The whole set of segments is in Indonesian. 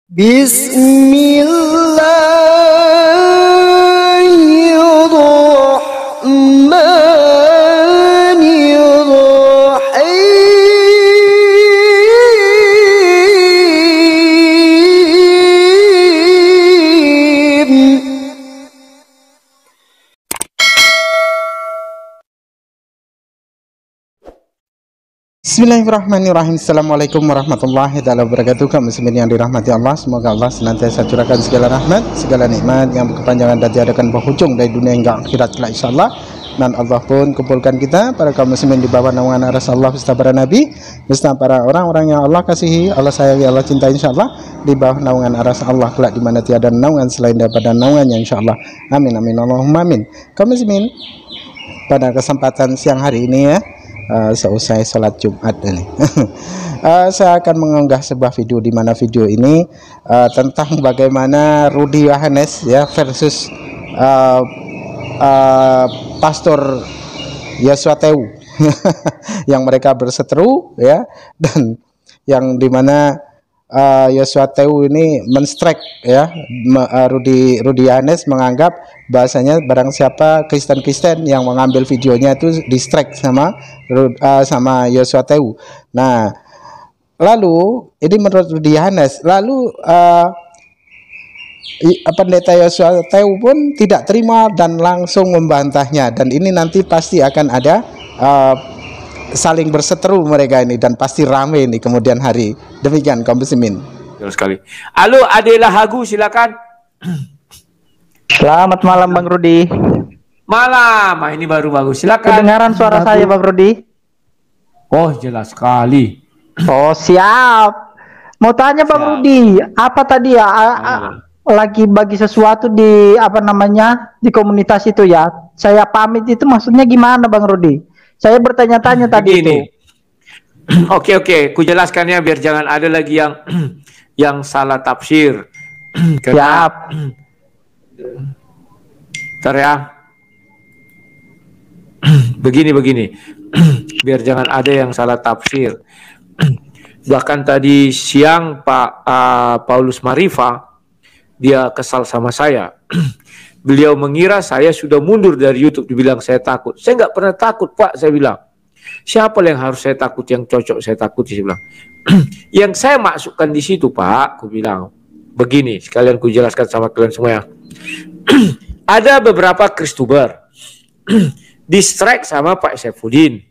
Bismillahirrahmanirrahim. Bismillahirrahmanirrahim. Assalamualaikum warahmatullahi wabarakatuh. Kaum muslimin yang dirahmati Allah, semoga Allah senantiasa curahkan segala rahmat, segala nikmat yang berkepanjangan dan tiada akan berhujung dari dunia hingga akhirat kelak insyaallah. Dan Allah pun kumpulkan kita para kaum muslimin di bawah naungan aras Allah beserta para nabi, beserta para orang-orang yang Allah kasihi, Allah sayangi, Allah cintai insyaallah, di bawah naungan aras Allah kelak di mana tiada naungan selain daripada naungannya insyaallah. Amin amin Allahumma amin. Kaum muslimin, pada kesempatan siang hari ini ya, seusai sholat Jumat ini saya akan mengunggah sebuah video di mana video ini tentang bagaimana Rudy Yohanes ya versus Pastor Yosua Tewu yang mereka berseteru ya, dan yang dimana Yosua Tewu ini menstrike ya, Rudy Yohanes menganggap bahasanya barang siapa Kristen yang mengambil videonya itu di strike sama Yosua Tewu. Nah, lalu ini menurut Rudy Yohanes, lalu pendeta Yosua Tewu pun tidak terima dan langsung membantahnya, dan ini nanti pasti akan ada saling berseteru mereka ini dan pasti rame ini kemudian hari. Demikian kaum muslimin. Betul sekali. Halo Adela Hagu, silakan. Selamat malam Bang Rudy. Malam. Ini baru bagus. Silakan. Kedengaran suara saya Bang Rudy? Oh, jelas sekali. Oh, siap. Mau tanya Bang Rudy, apa tadi ya? Lagi bagi sesuatu di di komunitas itu ya. Saya pamit itu maksudnya gimana Bang Rudy? Saya bertanya-tanya tadi itu. Oke, ku jelaskannya biar jangan ada lagi yang salah tafsir. Siap. Bentar ya. Begini. Biar jangan ada yang salah tafsir. Bahkan tadi siang Pak Paulus Marifa, dia kesal sama saya. Beliau mengira saya sudah mundur dari YouTube. Dibilang saya takut. Saya nggak pernah takut Pak, saya bilang. Siapa yang harus saya takut, yang cocok saya takuti, saya bilang. Yang saya masukkan di situ Pak, aku bilang. Begini, sekalian ku jelaskan sama kalian semua ya. Ada beberapa Kristuber distrike sama Pak Saifuddin.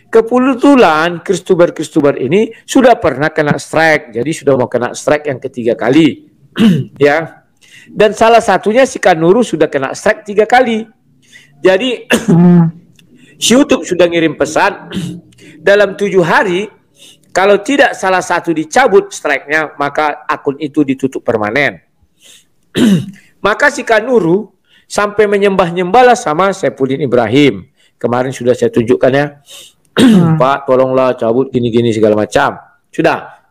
Kebetulan Kristuber ini sudah pernah kena strike, jadi sudah mau kena strike yang ketiga kali. Ya. Dan salah satunya si Kanuru sudah kena strike 3 kali. Jadi si YouTube sudah ngirim pesan dalam 7 hari kalau tidak salah satu dicabut strike-nya, maka akun itu ditutup permanen. Maka si Kanuru sampai menyembah-nyembahlah sama Saifuddin Ibrahim. Kemarin sudah saya tunjukkan ya. Pak, tolonglah cabut gini-gini segala macam. Sudah.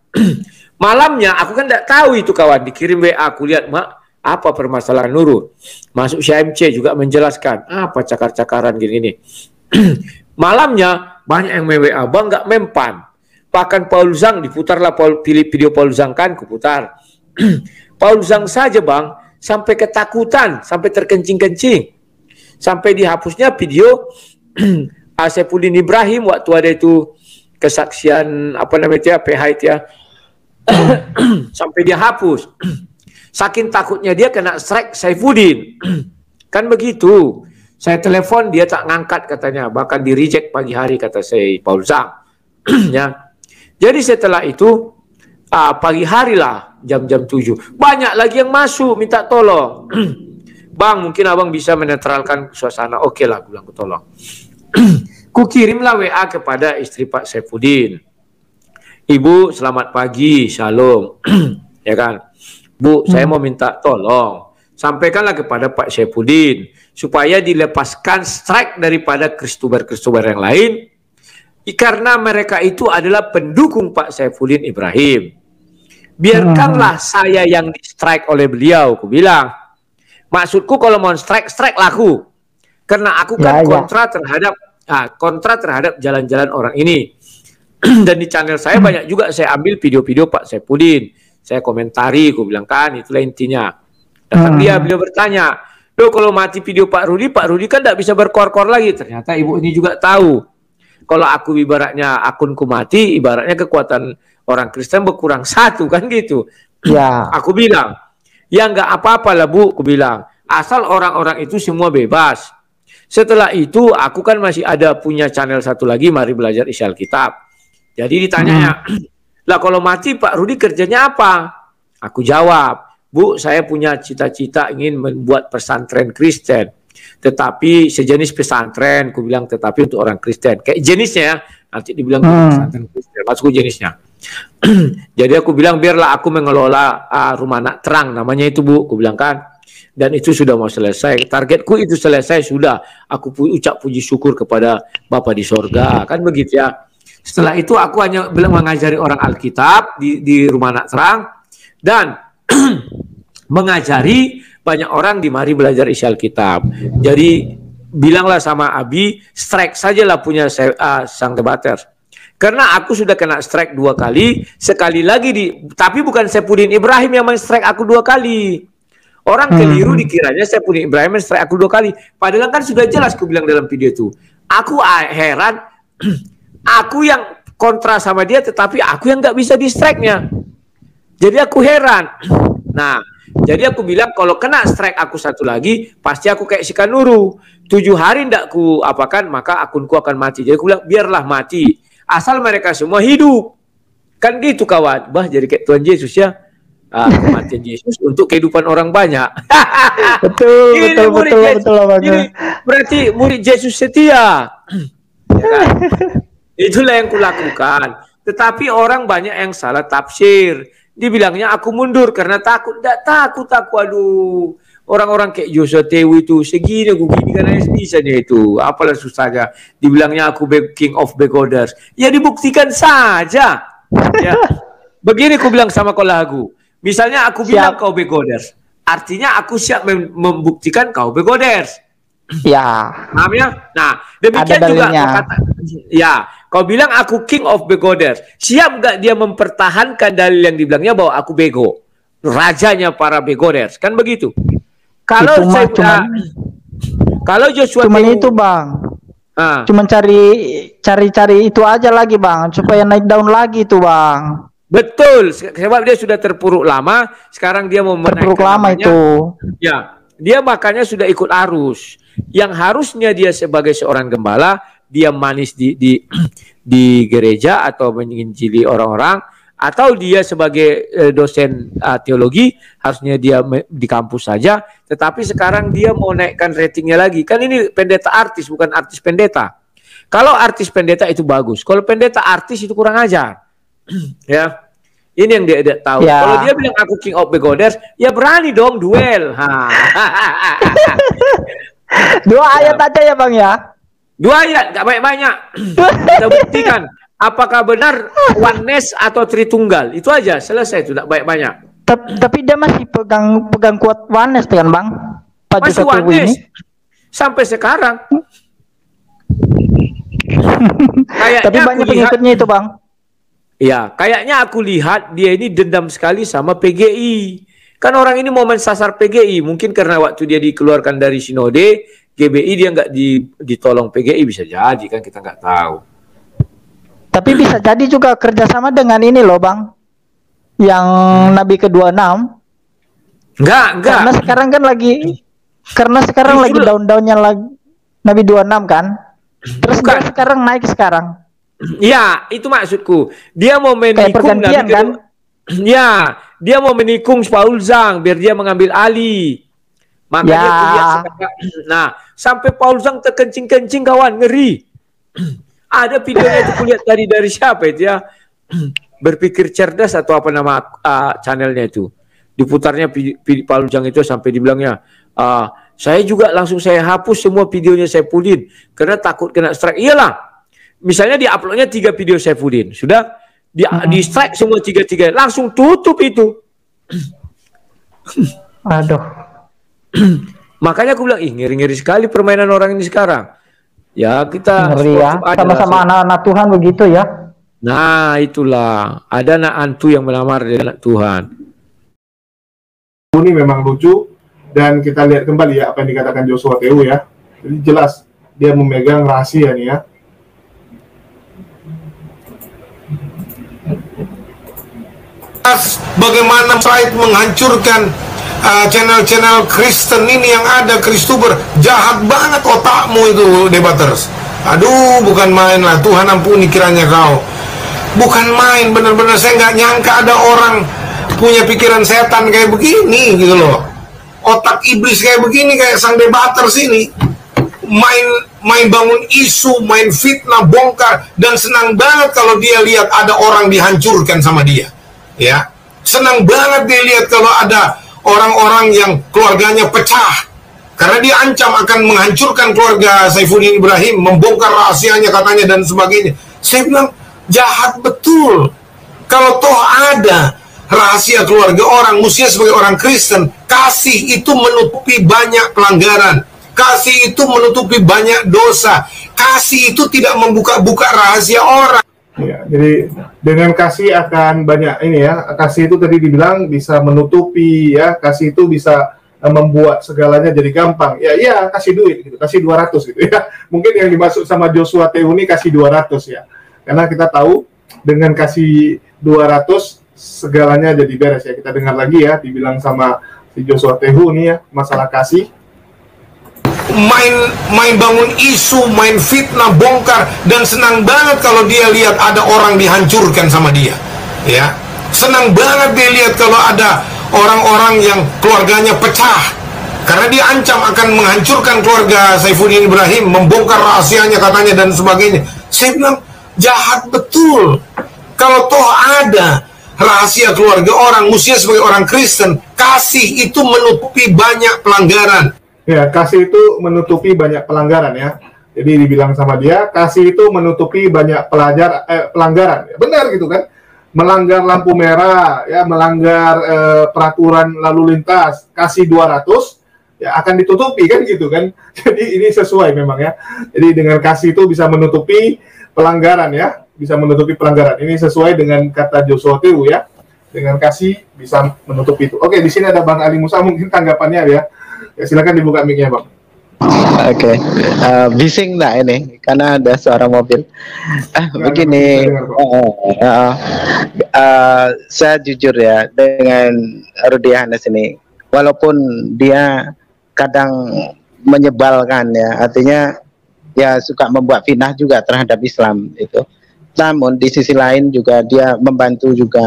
Malamnya aku kan tidak tahu itu kawan, dikirim WA, aku lihat Mak, apa permasalahan Nurul. Masuk CMC juga menjelaskan apa cakar-cakaran gini-gini. Malamnya banyak yang WA, Bang nggak mempan. Bahkan Paul Zhang diputarlah video Paul Zhang kan, kuputar. Paul Zhang saja Bang sampai ketakutan, sampai terkencing-kencing, sampai dihapusnya video Saifuddin Ibrahim waktu ada itu kesaksian PH itu ya. Sampai dia hapus. Saking takutnya dia kena strike Saifuddin. Kan begitu. Saya telepon dia tak ngangkat katanya, bahkan di reject pagi hari kata saya Paul Zhang. Ya. Jadi setelah itu pagi hari lah jam-jam 7 banyak lagi yang masuk minta tolong. Bang, mungkin abang bisa menetralkan suasana. Oke lah, aku bilang tolong. Ku kirimlah WA kepada istri Pak Saifuddin. Ibu, selamat pagi, shalom. Ya kan? Bu, saya mau minta tolong. Sampaikanlah kepada Pak Saifuddin supaya dilepaskan strike daripada Kristuber yang lain. Karena mereka itu adalah pendukung Pak Saifuddin Ibrahim. Biarkanlah saya yang di strike oleh beliau, aku bilang. Maksudku kalau mau strike laku. Karena aku kan kontra terhadap jalan-jalan orang ini. Dan di channel saya banyak juga saya ambil video-video Pak Saifuddin. Saya komentari, aku bilang kan, itulah intinya. Datang dia, beliau bertanya, loh kalau mati video Pak Rudi kan tidak bisa berkor-kor lagi. Ternyata ibu ini juga tahu. Kalau aku ibaratnya akunku mati, ibaratnya kekuatan orang Kristen berkurang satu kan gitu. Ya. Aku bilang, ya nggak apa-apa lah Bu, aku bilang. Asal orang-orang itu semua bebas. Setelah itu aku kan masih ada punya channel satu lagi, Mari Belajar Isi Alkitab. Jadi ditanya, lah kalau mati Pak Rudi kerjanya apa? Aku jawab, Bu, saya punya cita-cita ingin membuat pesantren Kristen. Tetapi sejenis pesantren, aku bilang tetapi untuk orang Kristen. Kayak jenisnya ya, nanti dibilang pesantren Kristen, maksudku jenisnya. Jadi aku bilang biarlah aku mengelola rumah anak terang, namanya itu Bu, aku bilang kan. Dan itu sudah mau selesai. Targetku itu selesai sudah. Aku ucap puji syukur kepada Bapa di sorga, kan begitu ya. Setelah itu aku hanya bilang mengajari orang Alkitab di rumah anak terang dan mengajari banyak orang di Mari Belajar Isi Alkitab. Jadi bilanglah sama Abi, strike sajalah punya sang debater. Karena aku sudah kena strike 2 kali, sekali lagi tapi bukan Saipudin Ibrahim yang men-strike aku 2 kali. Orang keliru dikiranya Saipudin Ibrahim men-strike aku 2 kali. Padahal kan sudah jelas aku bilang dalam video itu. Aku heran, aku yang kontra sama dia, tetapi aku yang nggak bisa di-strike-nya. Jadi aku heran. Nah, jadi aku bilang kalau kena strike aku satu lagi, pasti aku kayak si Kanuru. 7 hari ndak ku apakan, maka akunku akan mati. Jadi aku bilang biarlah mati. Asal mereka semua hidup. Kan gitu kawan. Bah, jadi kayak Tuhan Yesus ya. Kematian Yesus untuk kehidupan orang banyak. betul. Ini berarti murid Yesus setia. Ya kan? Itulah yang kulakukan. Tetapi orang banyak yang salah tafsir. Dibilangnya aku mundur karena takut. Tidak takut aku. Aduh. Orang-orang kayak Joshua Tewi itu segini aku gini karena bisanya itu. Apalah susahnya. Dibilangnya aku king of begoders. Ya dibuktikan saja. Ya. Begini aku bilang sama kau lagu. Misalnya aku bilang kau begoders. Artinya aku siap membuktikan kau begoders. Ya. Paham ya? Nah, demikian juga kau kata, ya, kau bilang aku king of begoders. Siap nggak dia mempertahankan dalil yang dibilangnya bahwa aku bego? Rajanya para begoders. Kan begitu? Kalau kalau Joshua cuman itu Bang. Cuman cari itu aja lagi Bang, supaya naik daun lagi itu Bang. Betul, sebab dia sudah terpuruk lama, sekarang dia mau menaikkan terpuruk lama namanya, itu. Ya, dia makanya sudah ikut arus. Yang harusnya dia sebagai seorang gembala, dia manis di gereja atau menginjili orang-orang, atau dia sebagai dosen teologi, harusnya dia di kampus saja, tetapi sekarang dia mau naikkan ratingnya lagi. Kan ini pendeta artis, bukan artis pendeta. Kalau artis pendeta itu bagus, kalau pendeta artis itu kurang ajar. Ya, ini yang dia tidak tahu. Ya. Kalau dia bilang aku king of begoders, ya berani dong duel. 2 ayat aja ya Bang ya. 2 ayat, nggak banyak-banyak. Kita buktikan apakah benar oneness atau Tritunggal. Itu aja, selesai itu, nggak banyak-banyak. Tapi dia masih pegang kuat oneness kan Bang? Masih oneness sampai sekarang. Tapi banyak pengikutnya itu Bang. Ya, kayaknya aku lihat dia ini dendam sekali sama PGI. Kan orang ini mau mensasar PGI. Mungkin karena waktu dia dikeluarkan dari Sinode, GBI dia nggak ditolong PGI, bisa jadi kan, kita nggak tahu. Tapi bisa jadi juga kerjasama dengan ini loh Bang, yang Nabi ke-26. Enggak. Karena sekarang lagi daun-daunnya lagi Nabi 26 kan. Terus sekarang naik sekarang. Ya, itu maksudku. Dia mau menikung Nabi kan? Ya, dia mau menikung Paul Zhang biar dia mengambil alih. Makanya nah, sampai Paul Zhang terkencing-kencing kawan, ngeri. Ada videonya itu kulihat dari siapa itu ya? Berpikir cerdas atau apa nama channelnya itu. Diputarnya Paul Zhang itu sampai dibilangnya, saya juga langsung saya hapus semua videonya Saipudin karena takut kena strike. Iyalah. Misalnya di-uploadnya 3 video Saipudin, sudah di-strike semua 3 langsung tutup itu. Aduh. Makanya aku bilang, ngeri-ngeri sekali permainan orang ini sekarang. Ya kita ngeri ya. Sama-sama anak-anak Tuhan begitu ya. Nah, itulah. Ada anak antu yang melamar dari anak Tuhan. Ini memang lucu, dan kita lihat kembali ya apa yang dikatakan Joshua TU ya. Jadi jelas dia memegang rahasia nih ya. Bagaimana Pride menghancurkan channel-channel Kristen ini yang ada, Kristuber. Jahat banget otakmu itu, debaters. Aduh, bukan main lah. Tuhan ampuni kiranya kau. Bukan main, benar-benar saya nggak nyangka ada orang punya pikiran setan kayak begini gitu loh. Otak iblis kayak begini, kayak sang debaters ini. Main bangun isu, main fitnah, bongkar, dan senang banget kalau dia lihat ada orang dihancurkan sama dia. Ya, senang banget dia lihat kalau ada orang-orang yang keluarganya pecah karena dia ancam akan menghancurkan keluarga Saifuddin Ibrahim, membongkar rahasianya katanya dan sebagainya. Saya bilang jahat betul. Kalau toh ada rahasia keluarga orang, mestinya sebagai orang Kristen, kasih itu menutupi banyak pelanggaran, kasih itu menutupi banyak dosa, kasih itu tidak membuka-buka rahasia orang. Ya, jadi dengan kasih akan banyak ini ya. Kasih itu tadi dibilang bisa menutupi ya. Kasih itu bisa membuat segalanya jadi gampang. Ya, iya, kasih duit gitu. Kasih 200 gitu ya. Mungkin yang dimaksud sama Joshua TU ini kasih 200 ya. Karena kita tahu dengan kasih 200 segalanya jadi beres ya. Kita dengar lagi ya dibilang sama si Joshua TU nih ya, masalah kasih. Main bangun isu, main fitnah, bongkar, dan senang banget kalau dia lihat ada orang dihancurkan sama dia. Ya, senang banget dia lihat kalau ada orang-orang yang keluarganya pecah karena dia ancam akan menghancurkan keluarga Saifuddin Ibrahim, membongkar rahasianya katanya dan sebagainya. Saya bilang jahat betul. Kalau toh ada rahasia keluarga orang, mestinya sebagai orang Kristen, kasih itu menutupi banyak pelanggaran. Ya, kasih itu menutupi banyak pelanggaran ya. Jadi dibilang sama dia, kasih itu menutupi banyak pelanggaran. Ya, benar gitu kan? Melanggar lampu merah, ya, melanggar peraturan lalu lintas, kasih 200, ya akan ditutupi kan gitu kan. Jadi ini sesuai memang ya. Jadi dengan kasih itu bisa menutupi pelanggaran ya, bisa menutupi pelanggaran. Ini sesuai dengan kata Joshua TU ya. Dengan kasih bisa menutupi itu. Oke, di sini ada Bang Ali Musa, mungkin tanggapannya ya. Ya, silakan dibuka mic-nya, Bang. Oke, bising nggak ini? Karena ada suara mobil. Begini, saya jujur ya dengan Rudy Yohanes ini, walaupun dia kadang menyebalkan ya, artinya ya suka membuat fitnah juga terhadap Islam itu. Namun di sisi lain juga dia membantu juga.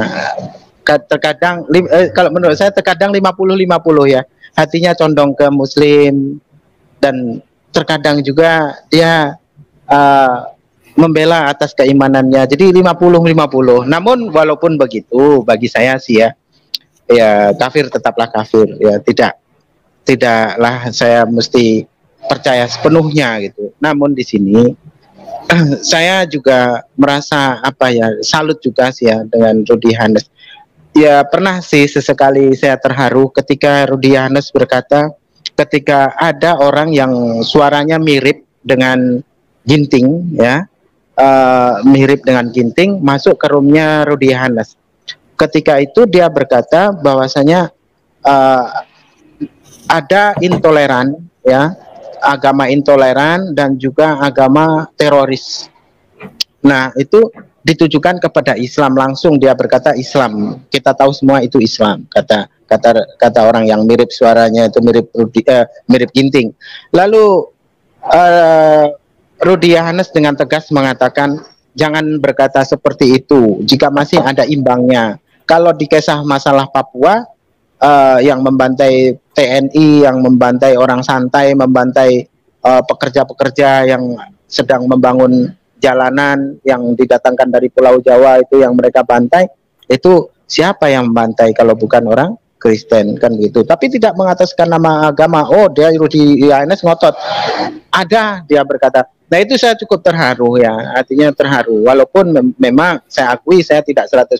Terkadang, kalau menurut saya terkadang 50-50 ya. Hatinya condong ke Muslim dan terkadang juga dia membela atas keimanannya. Jadi 50-50. Namun walaupun begitu bagi saya sih ya kafir tetaplah kafir ya, tidaklah saya mesti percaya sepenuhnya gitu. Namun di sini saya juga merasa salut juga sih ya dengan Rudy Yohanes. Ya pernah sih sesekali saya terharu ketika Rudy Yohanes berkata ketika ada orang yang suaranya mirip dengan Ginting ya, mirip dengan Ginting masuk ke roomnya Rudy Yohanes. Ketika itu dia berkata bahwasanya ada intoleran ya, agama intoleran dan juga agama teroris. Nah itu ditujukan kepada Islam, langsung dia berkata Islam. Kita tahu semua itu Islam. Kata orang yang mirip suaranya itu mirip Ginting. Lalu Rudy Yohanes dengan tegas mengatakan jangan berkata seperti itu jika masih ada imbangnya. Kalau di kisah masalah Papua yang membantai TNI, yang membantai orang santai, membantai pekerja-pekerja yang sedang membangun jalanan yang didatangkan dari Pulau Jawa itu yang mereka bantai, itu siapa yang membantai kalau bukan orang Kristen kan gitu. Tapi tidak mengataskan nama agama. Oh, dia Rudy Yohanes ngotot. Ada, dia berkata. Nah, itu saya cukup terharu ya. Artinya terharu. Walaupun memang saya akui saya tidak 100%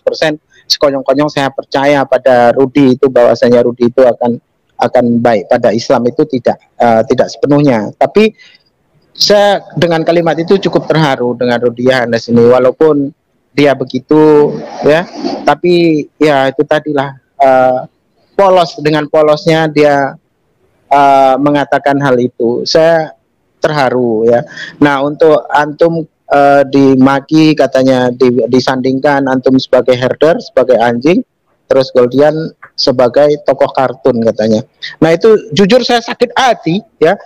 sekonyong-konyong saya percaya pada Rudy itu, bahwasanya Rudy itu akan baik pada Islam, itu tidak sepenuhnya. Tapi saya dengan kalimat itu cukup terharu dengan Rudy Yohanes ini, walaupun dia begitu ya, tapi ya itu tadilah polos, dengan polosnya dia mengatakan hal itu. Saya terharu ya. Nah, untuk antum dimaki katanya, disandingkan antum sebagai herder, sebagai anjing, terus Goldian sebagai tokoh kartun katanya. Nah, itu jujur saya sakit hati ya.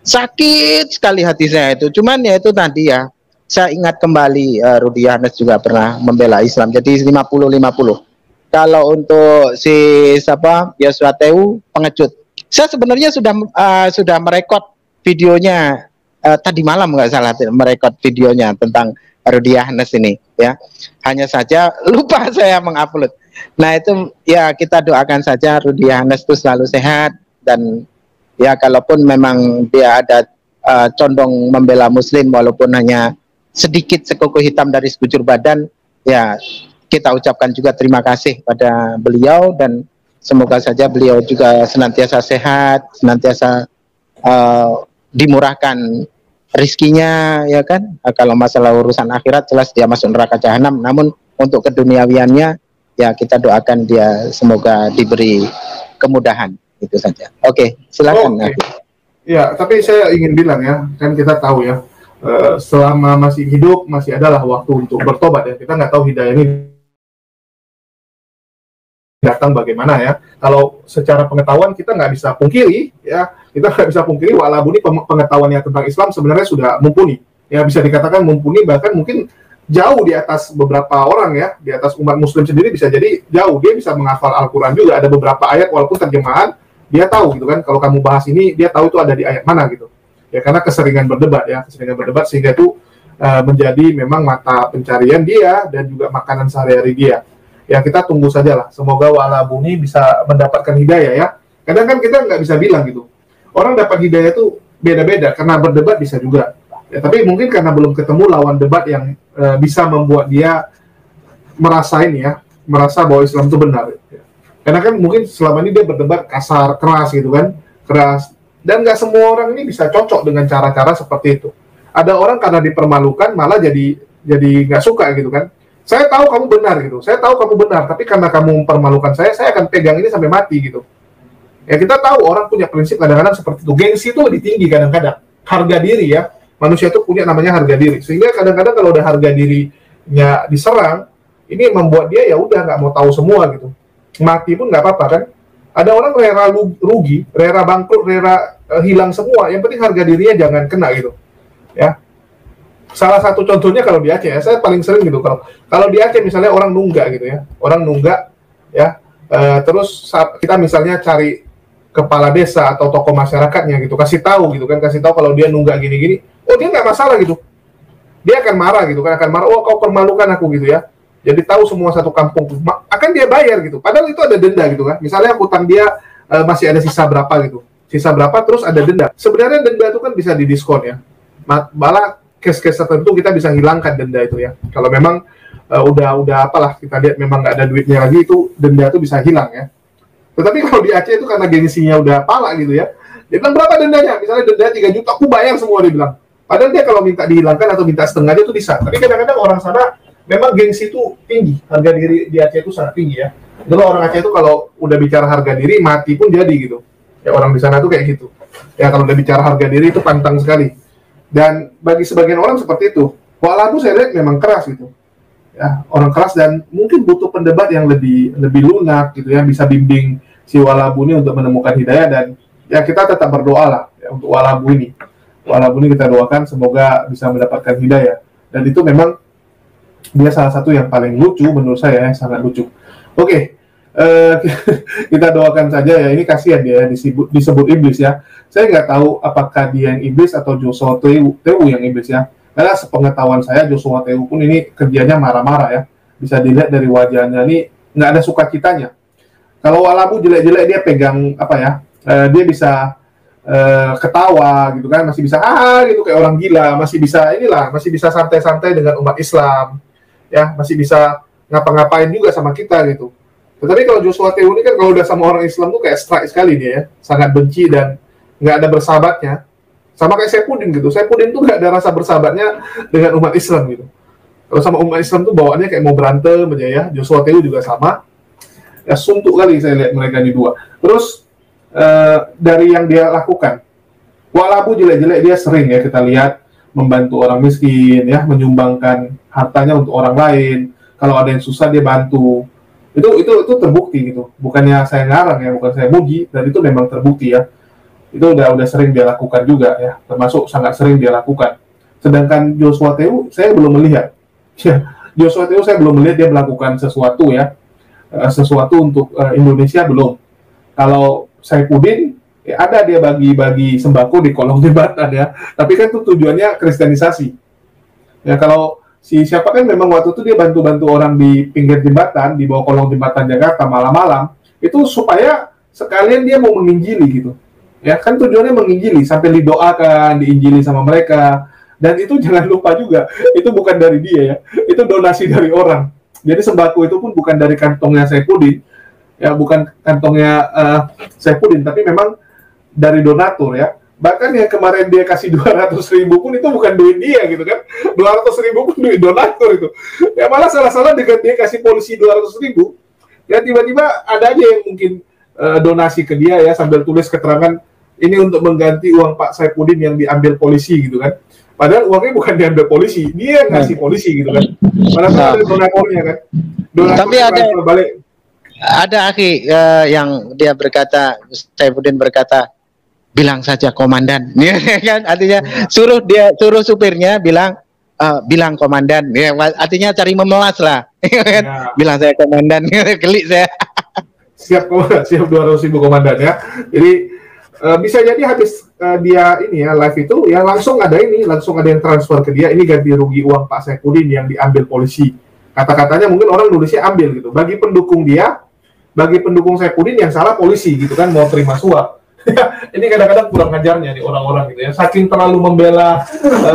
Sakit sekali hati saya itu. Cuman ya itu tadi ya, saya ingat kembali Rudi Yohanes juga pernah membela Islam. Jadi 50-50. Kalau untuk si siapa Yosua Tehu pengecut. Saya sebenarnya sudah merekod videonya tadi malam, nggak salah, merekod videonya tentang Rudi Yohanes ini ya. Hanya saja lupa saya mengupload. Nah, itu ya kita doakan saja Rudi Yohanes itu selalu sehat, dan ya kalaupun memang dia ada condong membela muslim walaupun hanya sedikit sekuku hitam dari sekujur badan, ya kita ucapkan juga terima kasih pada beliau, dan semoga saja beliau juga senantiasa sehat, senantiasa dimurahkan rizkinya ya kan. Kalau masalah urusan akhirat jelas dia masuk neraka jahanam, namun untuk keduniawiannya ya kita doakan dia semoga diberi kemudahan, itu saja. Oke, silakan. Oke. Ya, tapi saya ingin bilang ya, kan kita tahu ya, selama masih hidup masih adalah waktu untuk bertobat ya. Kita nggak tahu hidayah ini datang bagaimana ya. Kalau secara pengetahuan kita nggak bisa pungkiri ya, kita nggak bisa pungkiri Wa'alabuni pengetahuannya tentang Islam sebenarnya sudah mumpuni ya, bisa dikatakan mumpuni, bahkan mungkin jauh di atas beberapa orang ya, di atas umat muslim sendiri bisa jadi jauh. Dia bisa menghafal Al-Quran juga, ada beberapa ayat walaupun terjemahan dia tahu gitu kan, kalau kamu bahas ini dia tahu itu ada di ayat mana gitu ya, karena keseringan berdebat sehingga itu menjadi memang mata pencarian dia dan juga makanan sehari-hari dia ya. Kita tunggu saja lah, semoga Wa'alabuni bisa mendapatkan hidayah ya. Kadang kan kita nggak bisa bilang gitu, orang dapat hidayah itu beda-beda, karena berdebat bisa juga ya, tapi mungkin karena belum ketemu lawan debat yang bisa membuat dia merasa ini ya, merasa bahwa Islam itu benar ya. Karena kan mungkin selama ini dia berdebat kasar, keras gitu kan, keras, dan nggak semua orang ini bisa cocok dengan cara-cara seperti itu. Ada orang karena dipermalukan malah jadi nggak suka gitu kan. Saya tahu kamu benar gitu, saya tahu kamu benar, tapi karena kamu mempermalukan saya akan pegang ini sampai mati gitu. Ya kita tahu orang punya prinsip kadang-kadang seperti itu. Gengsi itu lebih tinggi kadang-kadang, harga diri ya. Manusia itu punya namanya harga diri, sehingga kadang-kadang kalau udah harga dirinya diserang, ini membuat dia ya udah nggak mau tahu semua gitu. Mati pun nggak apa-apa kan. Ada orang rela rugi, rela bangkrut, rela hilang semua, yang penting harga dirinya jangan kena gitu ya. Salah satu contohnya kalau di Aceh ya, saya paling sering gitu, kalau di Aceh misalnya orang nunggak gitu ya, orang nunggak ya, terus kita misalnya cari kepala desa atau tokoh masyarakatnya gitu, kasih tahu gitu kan, kasih tahu kalau dia nunggak gini-gini, oh dia nggak masalah gitu, dia akan marah gitu kan, akan marah, oh kau permalukan aku gitu ya. Jadi tahu semua satu kampung akan dia bayar gitu. Padahal itu ada denda gitu kan. Misalnya hutang dia masih ada sisa berapa gitu. Sisa berapa terus ada denda. Sebenarnya denda itu kan bisa didiskon ya. Malah case-case tertentu kita bisa hilangkan denda itu ya. Kalau memang udah apalah kita lihat memang nggak ada duitnya lagi, itu denda itu bisa hilang ya. Tetapi kalau di Aceh itu karena gengsinya udah pala gitu ya. Dia bilang berapa dendanya? Misalnya denda 3 juta, aku bayar semua, dia bilang. Padahal dia kalau minta dihilangkan atau minta setengahnya itu bisa. Tapi kadang-kadang orang sana memang gengsi itu tinggi, harga diri di Aceh itu sangat tinggi ya. Jadi orang Aceh itu kalau udah bicara harga diri, mati pun jadi gitu. Ya orang di sana tuh kayak gitu. Ya kalau udah bicara harga diri itu pantang sekali. Dan bagi sebagian orang seperti itu. Wa'alabu saya lihat memang keras gitu. Ya, orang keras dan mungkin butuh pendebat yang lebih lunak gitu ya, bisa bimbing si Wa'alabu ini untuk menemukan hidayah, dan ya kita tetap berdoa lah ya, untuk Wa'alabu ini. Wa'alabu ini kita doakan semoga bisa mendapatkan hidayah. Dan itu memang dia salah satu yang paling lucu menurut saya, sangat lucu. Oke, kita doakan saja ya. Ini kasihan dia disebut iblis ya. Saya nggak tahu apakah dia yang iblis atau Joshua Tehu yang iblis ya. Karena sepengetahuan saya Joshua Tehu pun ini kerjanya marah-marah ya. Bisa dilihat dari wajahnya ini nggak ada sukacitanya. Kalau Wa'alabu jelek-jelek dia pegang apa ya? Dia bisa ketawa gitu kan, masih bisa gitu kayak orang gila, masih bisa santai-santai dengan umat Islam. Ya, masih bisa ngapa-ngapain juga sama kita gitu. Tetapi kalau Joshua Tehu ini kan kalau udah sama orang Islam tuh kayak strike sekali dia ya, sangat benci dan nggak ada bersahabatnya. Sama kayak Saipudin gitu, Saipudin tuh nggak ada rasa bersahabatnya dengan umat Islam gitu. Kalau sama umat Islam tuh bawaannya kayak mau berantem aja ya. Joshua Tehu juga sama. Ya suntuk kali saya lihat mereka di dua. Terus dari yang dia lakukan, walaupun jelek-jelek dia sering ya kita lihat membantu orang miskin ya, menyumbangkan hartanya untuk orang lain. Kalau ada yang susah dia bantu. Itu terbukti gitu. Bukannya saya ngarang ya, bukan saya muji, dan itu memang terbukti ya. Itu udah sering dia lakukan juga ya, termasuk sangat sering dia lakukan. Sedangkan Joshua Tehu saya belum melihat. Ya, Joshua Tehu saya belum melihat dia melakukan sesuatu ya. Sesuatu untuk Indonesia belum. Kalau Saifuddin ya ada dia bagi-bagi sembako di kolong jembatan ya. Tapi kan itu tujuannya kristenisasi. Ya kalau siapa kan memang waktu itu dia bantu-bantu orang di pinggir jembatan, di bawah kolong jembatan Jakarta malam-malam, itu supaya sekalian dia mau menginjili gitu. Ya kan tujuannya menginjili, sampai didoakan, diinjili sama mereka. Dan itu jangan lupa juga, itu bukan dari dia ya, itu donasi dari orang. Jadi sembako itu pun bukan dari kantongnya Saifuddin, ya bukan kantongnya Saifuddin, tapi memang dari donatur ya. Bahkan yang kemarin dia kasih 200.000 pun itu bukan duit dia gitu kan, 200.000 pun duit donatur itu. Ya malah salah-salah dengan dia kasih polisi 200.000, ya tiba-tiba ada aja yang mungkin donasi ke dia ya sambil tulis keterangan ini untuk mengganti uang Pak Saifuddin yang diambil polisi gitu kan. Padahal uangnya bukan diambil polisi, dia yang ngasih polisi gitu kan. Padahal ada donaturnya kan. Tapi ada akhi yang dia berkata, Saifuddin berkata, bilang saja komandan, ya kan? Artinya suruh supirnya bilang komandan, ya artinya cari memelas lah. Ya. Bilang saya komandan, gelik saya. Siap 200.000 komandan ya. Jadi bisa jadi habis dia ini ya live itu ya langsung ada yang transfer ke dia, ini ganti rugi uang Pak Saifuddin yang diambil polisi. Kata-katanya mungkin orang nulisnya ambil gitu. Bagi pendukung Saifuddin yang salah polisi gitu kan, mau terima suap. Ini kadang-kadang kurang ajarnya nih orang-orang gitu ya. Saking terlalu membela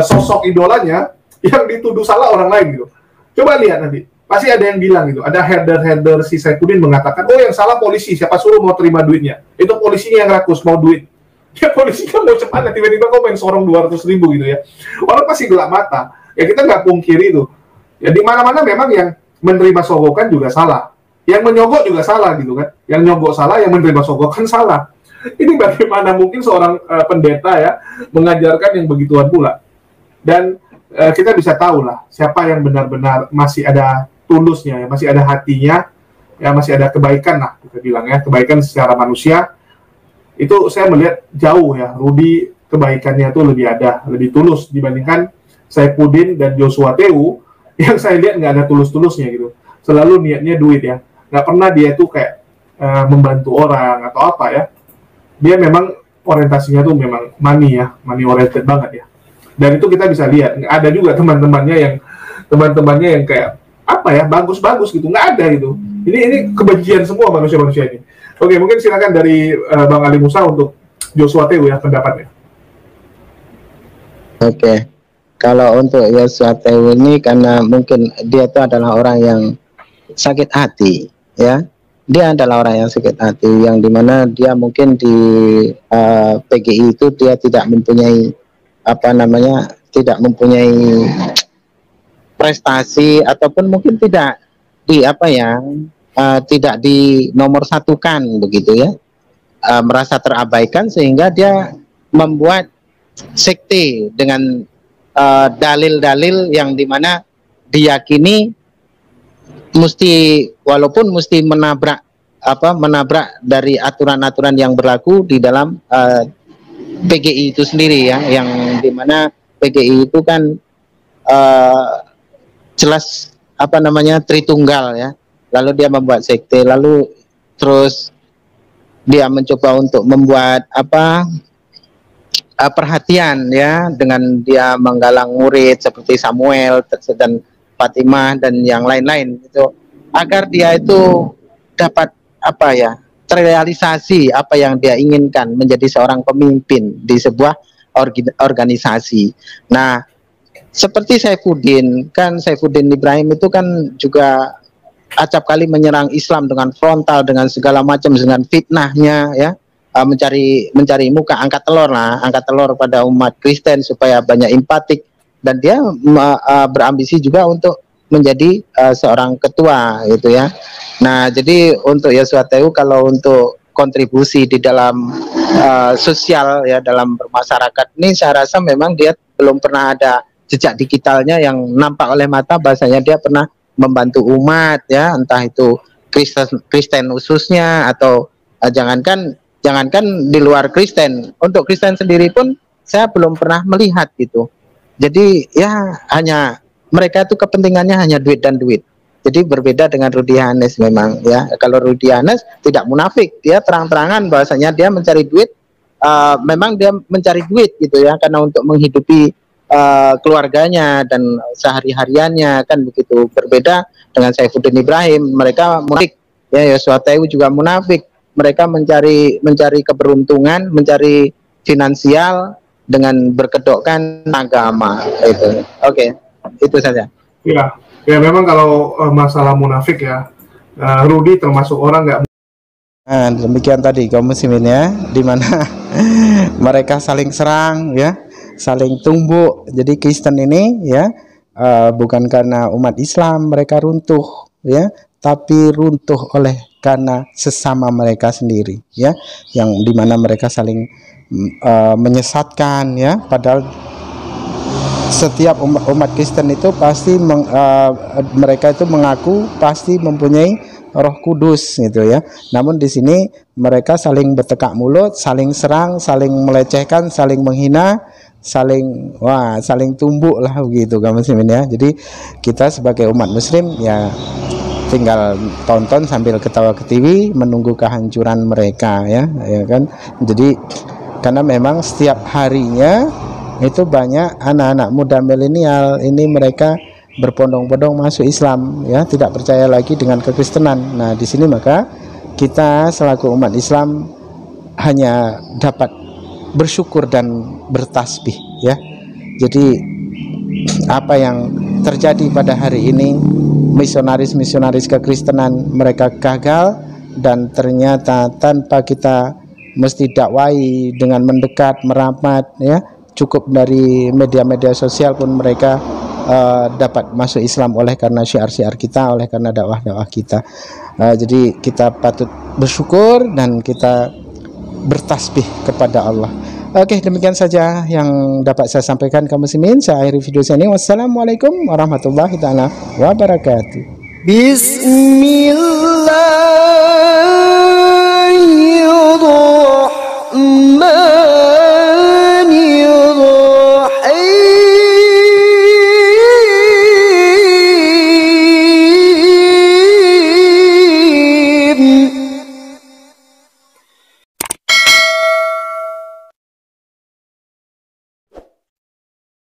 sosok idolanya yang dituduh salah orang lain gitu. Coba lihat nanti. Pasti ada yang bilang gitu. Ada header si Saifuddin mengatakan, "Oh, yang salah polisi, siapa suruh mau terima duitnya? Itu polisinya yang rakus mau duit." Ya polisi kan mau cepat, tiba-tiba kau main sorong 200.000 gitu ya. Orang pasti gelap mata. Ya kita nggak pungkiri itu. Ya di mana-mana memang yang menerima sogokan juga salah. Yang menyogok juga salah gitu kan. Yang nyogok salah, yang menerima sogokan salah. Ini bagaimana mungkin seorang pendeta ya mengajarkan yang begituan pula. Dan kita bisa tahu lah siapa yang benar-benar masih ada tulusnya, ya, masih ada hatinya, ya masih ada kebaikan lah kita bilang ya, kebaikan secara manusia. Itu saya melihat jauh ya, Rudy kebaikannya itu lebih tulus dibandingkan Saifuddin dan Joshua Tehu yang saya lihat nggak ada tulus-tulusnya gitu. Selalu niatnya duit ya, nggak pernah dia tuh kayak membantu orang atau apa ya. Dia memang orientasinya tuh memang money oriented banget ya. Dan itu kita bisa lihat, ada juga teman-temannya yang kayak apa ya, bagus-bagus gitu, nggak ada gitu. Ini kebencian semua manusia-manusia ini. Oke, mungkin silakan dari Bang Ali Musa untuk Joshua Tehu ya pendapatnya. Oke. Kalau untuk Joshua Tehu ini karena mungkin dia itu adalah orang yang sakit hati ya. Dia adalah orang yang sakit hati yang dimana dia mungkin di PGI itu dia tidak mempunyai tidak mempunyai prestasi ataupun mungkin tidak tidak di nomor satukan begitu ya, merasa terabaikan sehingga dia membuat sekte dengan dalil-dalil yang dimana diyakini walaupun mesti menabrak dari aturan-aturan yang berlaku di dalam PGI itu sendiri ya, yang dimana PGI itu kan jelas Tritunggal ya. Lalu dia membuat sekte, lalu terus dia mencoba untuk membuat perhatian ya, dengan dia menggalang murid seperti Samuel dan Fatimah dan yang lain-lain itu, agar dia itu dapat terrealisasi apa yang dia inginkan, menjadi seorang pemimpin di sebuah organisasi. Nah, seperti Saifuddin Ibrahim itu kan juga acap kali menyerang Islam dengan frontal, dengan segala macam, dengan fitnahnya ya, mencari muka, angkat telur pada umat Kristen supaya banyak empatik dan dia berambisi juga untuk menjadi seorang ketua gitu ya. Nah, jadi untuk Yosua Tehu kalau untuk kontribusi di dalam sosial ya, dalam bermasyarakat ini, saya rasa memang dia belum pernah ada jejak digitalnya yang nampak oleh mata, bahasanya dia pernah membantu umat ya, entah itu Kristen khususnya atau jangankan di luar Kristen, untuk Kristen sendiri pun saya belum pernah melihat gitu. Jadi ya hanya mereka itu kepentingannya hanya duit dan duit. Jadi berbeda dengan Rudy Hanes memang ya. Kalau Rudy Hanes tidak munafik, dia terang-terangan bahwasanya dia mencari duit, memang dia mencari duit gitu ya, karena untuk menghidupi keluarganya dan sehari-hariannya kan begitu. Berbeda dengan Saifuddin Ibrahim, mereka munafik ya. Yosua Tehu juga munafik, mereka mencari keberuntungan, mencari finansial dengan berkedokkan agama itu. Oke, itu saja. Ya memang kalau masalah munafik ya, Rudy termasuk orang nggak. Nah, demikian tadi kaum muslimin ya, di mana mereka saling serang ya, saling tumbuk. Jadi Kristen ini ya, bukan karena umat Islam mereka runtuh ya, tapi runtuh oleh karena sesama mereka sendiri ya, yang dimana mereka saling menyesatkan ya. Padahal setiap umat Kristen itu pasti mereka itu mengaku pasti mempunyai Roh Kudus gitu ya. Namun di sini mereka saling bertekak mulut, saling serang, saling melecehkan, saling menghina, saling tumbuk lah begitu kaum muslimin ya. Jadi kita sebagai umat muslim ya tinggal tonton sambil ketawa ketiwi menunggu kehancuran mereka ya kan. Jadi karena memang setiap harinya itu banyak anak-anak muda milenial ini mereka berbondong-bondong masuk Islam ya, tidak percaya lagi dengan kekristenan. Nah, di sini maka kita selaku umat Islam hanya dapat bersyukur dan bertasbih ya. Jadi apa yang terjadi pada hari ini, misionaris kekristenan mereka gagal, dan ternyata tanpa kita mesti dakwai dengan mendekat, merapat ya, cukup dari media-media sosial pun mereka dapat masuk Islam oleh karena syiar-syiar kita, oleh karena dakwah-dakwah kita. Jadi kita patut bersyukur dan kita bertasbih kepada Allah. Oke, demikian saja yang dapat saya sampaikan kaum muslimin. Saya akhiri video saya ini. Wassalamualaikum warahmatullahi taala wabarakatuh. Bismillah.